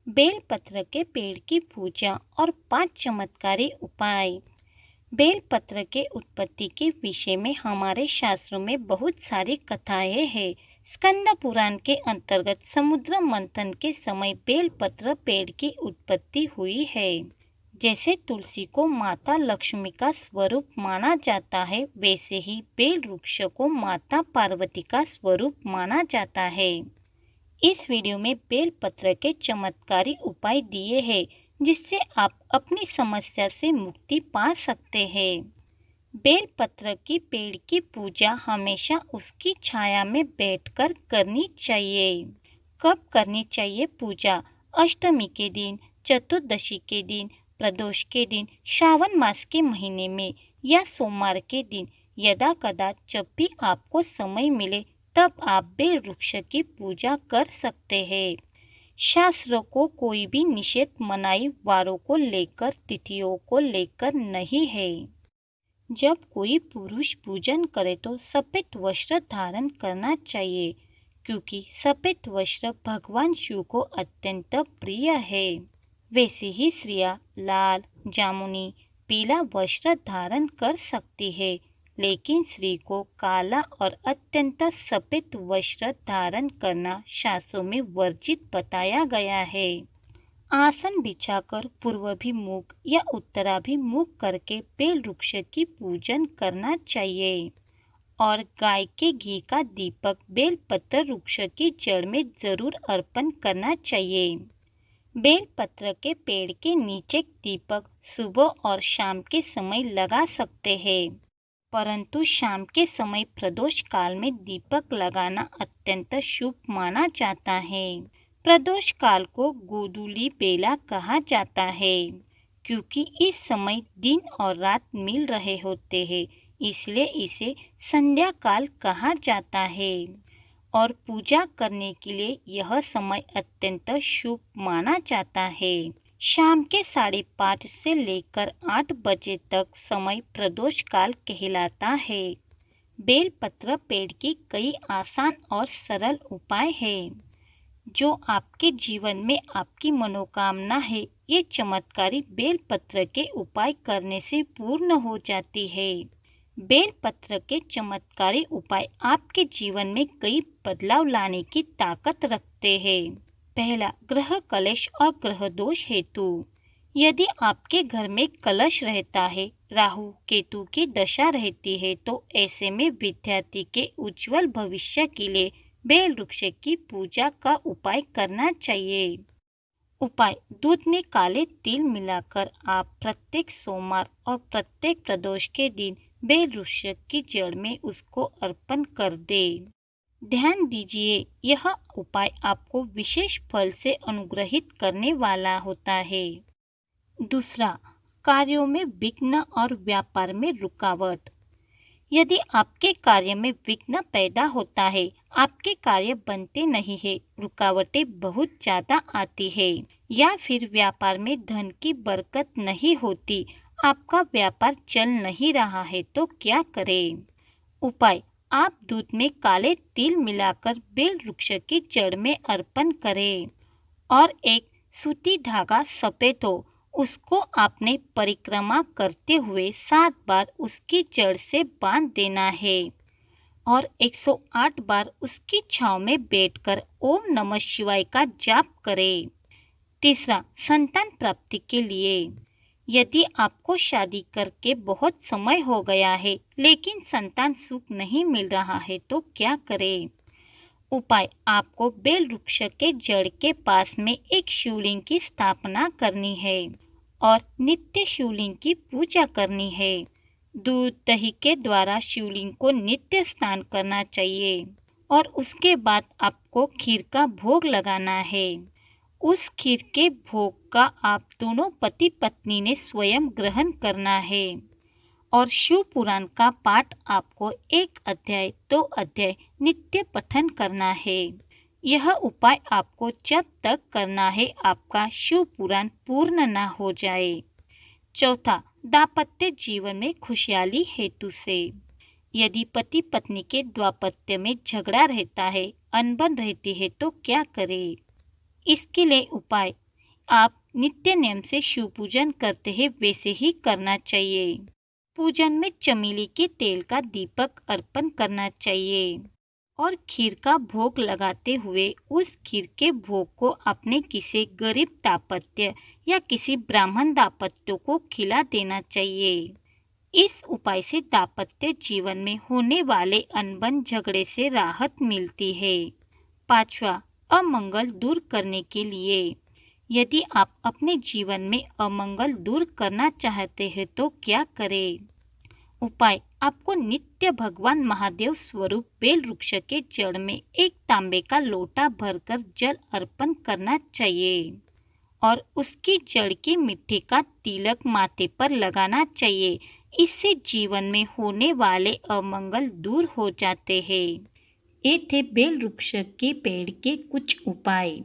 बेलपत्र के पेड़ की पूजा और 5 चमत्कारी उपाय। बेलपत्र के उत्पत्ति के विषय में हमारे शास्त्रों में बहुत सारी कथाएं हैं। स्कंद पुराण के अंतर्गत समुद्र मंथन के समय बेलपत्र पेड़ की उत्पत्ति हुई है। जैसे तुलसी को माता लक्ष्मी का स्वरूप माना जाता है, वैसे ही बेल वृक्ष को माता पार्वती का स्वरूप माना जाता है। इस वीडियो में बेलपत्र के चमत्कारी उपाय दिए हैं, जिससे आप अपनी समस्या से मुक्ति पा सकते हैं। बेलपत्र की पेड़ की पूजा हमेशा उसकी छाया में बैठकर करनी चाहिए। कब करनी चाहिए पूजा? अष्टमी के दिन, चतुर्दशी के दिन, प्रदोष के दिन, श्रावण मास के महीने में या सोमवार के दिन। यदा कदा जब भी आपको समय मिले तब आप बेल वृक्ष की पूजा कर सकते हैं। शास्त्रों को कोई भी निषेध मनाई वारों को लेकर, तिथियों को लेकर नहीं है। जब कोई पुरुष पूजन करे तो सफेद वस्त्र धारण करना चाहिए, क्योंकि सफेद वस्त्र भगवान शिव को अत्यंत प्रिय है। वैसे ही स्त्रियां लाल, जामुनी, पीला वस्त्र धारण कर सकती है, लेकिन स्त्री को काला और अत्यंत सफेद वस्त्र धारण करना शास्त्रों में वर्जित बताया गया है। आसन बिछाकर पूर्वाभिमुख या उत्तराभिमुख करके बेल वृक्ष की पूजन करना चाहिए और गाय के घी का दीपक बेलपत्र वृक्ष की जड़ में जरूर अर्पण करना चाहिए। बेलपत्र के पेड़ के नीचे दीपक सुबह और शाम के समय लगा सकते हैं, परंतु शाम के समय प्रदोष काल में दीपक लगाना अत्यंत शुभ माना जाता है। प्रदोष काल को गोधूली बेला कहा जाता है, क्योंकि इस समय दिन और रात मिल रहे होते हैं, इसलिए इसे संध्या काल कहा जाता है और पूजा करने के लिए यह समय अत्यंत शुभ माना जाता है। शाम के 5:30 से लेकर 8 बजे तक समय प्रदोष काल कहलाता है। बेलपत्र पेड़ की कई आसान और सरल उपाय हैं, जो आपके जीवन में आपकी मनोकामना है, ये चमत्कारी बेलपत्र के उपाय करने से पूर्ण हो जाती है। बेलपत्र के चमत्कारी उपाय आपके जीवन में कई बदलाव लाने की ताकत रखते हैं। पहला, ग्रह कलश और ग्रह दोष हेतु। यदि आपके घर में कलश रहता है, राहु केतु की दशा रहती है, तो ऐसे में विद्यार्थी के उज्जवल भविष्य के लिए बेल वृक्ष की पूजा का उपाय करना चाहिए। उपाय: दूध में काले तिल मिलाकर आप प्रत्येक सोमवार और प्रत्येक प्रदोष के दिन बेल वृक्ष की जड़ में उसको अर्पण कर दे। ध्यान दीजिए, यह उपाय आपको विशेष फल से अनुग्रहित करने वाला होता है। दूसरा, कार्यों में विघ्न और व्यापार में रुकावट। यदि आपके कार्य में विघ्न पैदा होता है, आपके कार्य बनते नहीं है, रुकावटें बहुत ज्यादा आती है, या फिर व्यापार में धन की बरकत नहीं होती, आपका व्यापार चल नहीं रहा है, तो क्या करें? उपाय: आप दूध में काले तिल मिलाकर बेल वृक्ष की जड़ में अर्पण करें और एक सूती धागा सफेद हो, उसको आपने परिक्रमा करते हुए 7 बार उसकी जड़ से बांध देना है और 108 बार उसकी छांव में बैठकर ओम नमः शिवाय का जाप करें। तीसरा, संतान प्राप्ति के लिए। यदि आपको शादी करके बहुत समय हो गया है, लेकिन संतान सुख नहीं मिल रहा है, तो क्या करें? उपाय: आपको बेल वृक्ष के जड़ के पास में एक शिवलिंग की स्थापना करनी है और नित्य शिवलिंग की पूजा करनी है। दूध दही के द्वारा शिवलिंग को नित्य स्नान करना चाहिए और उसके बाद आपको खीर का भोग लगाना है। उस खीर के भोग का आप दोनों पति पत्नी ने स्वयं ग्रहण करना है और शिव पुराण का पाठ आपको 1 अध्याय 2 अध्याय नित्य पठन करना है। यह उपाय आपको जब तक करना है आपका शिव पुराण पूर्ण न हो जाए। चौथा, दाम्पत्य जीवन में खुशहाली हेतु से। यदि पति पत्नी के दाम्पत्य में झगड़ा रहता है, अनबन रहती है, तो क्या करें? इसके लिए उपाय: आप नित्य नियम से शिव पूजन करते हैं वैसे ही करना चाहिए। पूजन में चमेली के तेल का दीपक अर्पण करना चाहिए और खीर का भोग लगाते हुए उस खीर के भोग को अपने किसी गरीब दाम्पत्य या किसी ब्राह्मण दाम्पत्य को खिला देना चाहिए। इस उपाय से दाम्पत्य जीवन में होने वाले अनबन झगड़े से राहत मिलती है। 5वां, अमंगल दूर करने के लिए। यदि आप अपने जीवन में अमंगल दूर करना चाहते हैं तो क्या करें? उपाय, आपको नित्य भगवान महादेव स्वरूप बेल वृक्ष के जड़ में एक तांबे का लोटा भरकर जल अर्पण करना चाहिए और उसकी जड़ की मिट्टी का तिलक माथे पर लगाना चाहिए। इससे जीवन में होने वाले अमंगल दूर हो जाते हैं। ये थे बेल वृक्ष के पेड़ के कुछ उपाय।